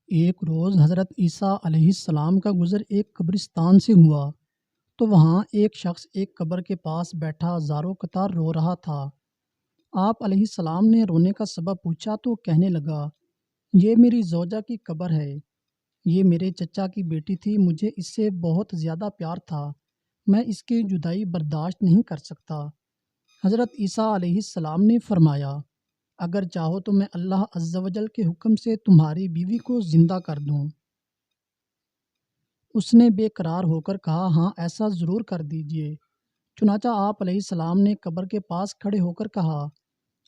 ایک روز حضرت عیسیٰ علیہ السلام کا گزر ایک قبرستان سے ہوا تو وہاں ایک شخص ایک قبر کے پاس بیٹھا زاروں قطار رو رہا تھا۔ آپ علیہ السلام نے رونے کا سبب پوچھا تو کہنے لگا، یہ میری زوجہ کی قبر ہے، یہ میرے چچا کی بیٹی تھی، مجھے اس سے بہت زیادہ پیار تھا، میں اس کی جدائی برداشت نہیں کر سکتا۔ حضرت عیسیٰ علیہ السلام نے فرمایا، اگر چاہو تو میں اللہ عز و جل کے حکم سے تمہاری بیوی کو زندہ کر دوں۔ اس نے بے قرار ہو کر کہا، ہاں ایسا ضرور کر دیجئے۔ چنانچہ آپ علیہ السلام نے قبر کے پاس کھڑے ہو کر کہا،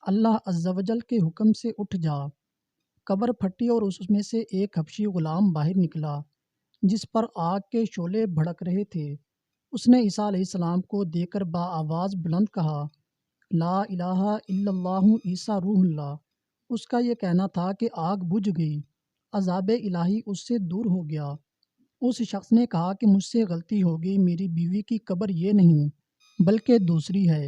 اللہ عز و جل کے حکم سے اٹھ جا۔ قبر پھٹی اور اس میں سے ایک حبشی غلام باہر نکلا جس پر آگ کے شعلے بھڑک رہے تھے۔ اس نے عیسیٰ علیہ السلام کو دیکھ کر بآواز بلند کہا، لا الہ الا اللہ عیسیٰ روح اللہ۔ اس کا یہ کہنا تھا کہ آگ بجھ گئی، عذاب الہی اس سے دور ہو گیا۔ اس شخص نے کہا کہ مجھ سے غلطی ہو گئی، میری بیوی کی قبر یہ نہیں بلکہ دوسری ہے۔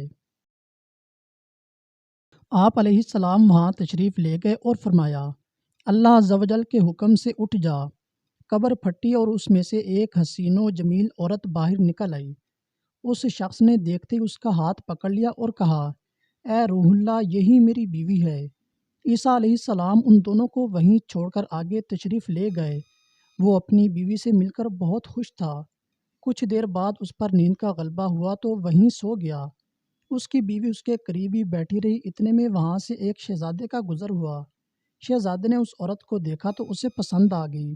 آپ علیہ السلام وہاں تشریف لے گئے اور فرمایا، اللہ عز و جل کے حکم سے اٹھ جا۔ قبر پھٹی اور اس میں سے ایک حسین و جمیل عورت باہر نکل آئی۔ اس شخص نے دیکھتے ہی اس کا ہاتھ پکڑ لیا اور کہا، اے روح اللہ، یہی میری بیوی ہے۔ عیسیٰ علیہ السلام ان دونوں کو وہیں چھوڑ کر آگے تشریف لے گئے۔ وہ اپنی بیوی سے مل کر بہت خوش تھا۔ کچھ دیر بعد اس پر نیند کا غلبہ ہوا تو وہیں سو گیا۔ اس کی بیوی اس کے قریب ہی بیٹھی رہی، اتنے میں وہاں سے ایک شہزادے کا گزر ہوا۔ شہزادے نے اس عورت کو دیکھا تو اسے پسند آ گئی۔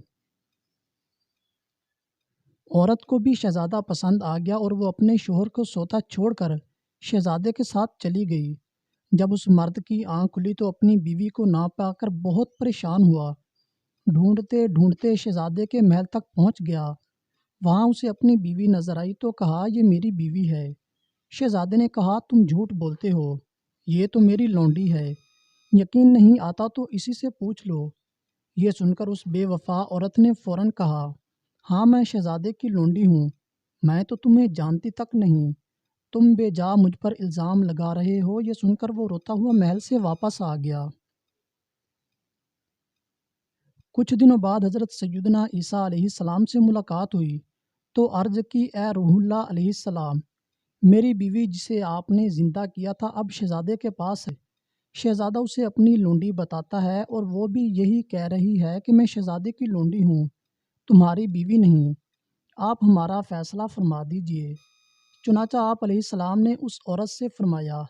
عورت کو بھی شہزادہ پسند آ گیا اور وہ اپنے شوہر کو سوتا چھوڑ کر شہزادے کے ساتھ چلی گئی۔ جب اس مرد کی آنکھ کھلی تو اپنی بیوی کو نہ پا کر بہت پریشان ہوا۔ ڈھونڈتے ڈھونڈتے شہزادے کے محل تک پہنچ گیا۔ وہاں اسے اپنی بیوی نظر آئی تو کہا، یہ میری بیوی ہے۔ شہزادے نے کہا، تم جھوٹ بولتے ہو، یہ تو میری لونڈی ہے، یقین نہیں آتا تو اسی سے پوچھ لو۔ یہ سن کر اس بے وفا عورت نے فوراً کہا، ہاں میں شہزادے کی لونڈی ہوں، میں تو تمہیں جانتی تک نہیں، تم بے جا مجھ پر الزام لگا رہے ہو۔ یہ سن کر وہ روتا ہوا محل سے واپس آ گیا۔ کچھ دنوں بعد حضرت سیدنا عیسیٰ علیہ السلام سے ملاقات ہوئی تو عرض کی، اے روح اللہ علیہ السلام، میری بیوی جسے آپ نے زندہ کیا تھا اب شہزادے کے پاس ہے۔ شہزادہ اسے اپنی لونڈی بتاتا ہے اور وہ بھی یہی کہہ رہی ہے کہ میں شہزادے کی لونڈی ہوں، تمہاری بیوی نہیں، آپ ہمارا فیصلہ فرما دیجئے۔ چنانچہ آپ علیہ السلام نے اس عورت سے فرمایا،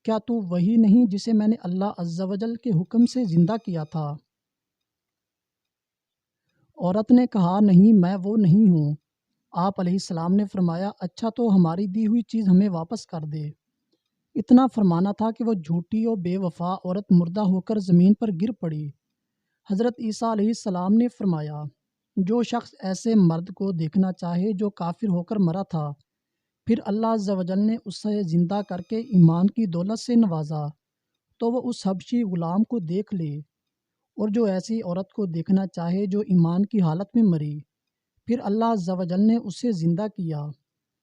کیا تو وہی نہیں جسے میں نے اللہ عز و جل کے حکم سے زندہ کیا تھا؟ عورت نے کہا، نہیں میں وہ نہیں ہوں۔ آپ علیہ السلام نے فرمایا، اچھا تو ہماری دی ہوئی چیز ہمیں واپس کر دے۔ اتنا فرمانا تھا کہ وہ جھوٹی اور بے وفا عورت مردہ ہو کر زمین پر گر پڑی۔ حضرت عیسیٰ علیہ السلام نے فرمایا، جو شخص ایسے مرد کو دیکھنا چاہے جو کافر ہو کر مرا تھا، پھر اللہ عز و جل نے اسے زندہ کر کے ایمان کی دولت سے نوازا، تو وہ اس حبشی غلام کو دیکھ لے، اور جو ایسی عورت کو دیکھنا چاہے جو ایمان کی حالت میں مری، پھر اللہ عز و جل نے اسے زندہ کیا،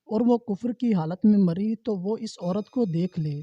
اور وہ کفر کی حالت میں مری، تو وہ اس عورت کو دیکھ لے۔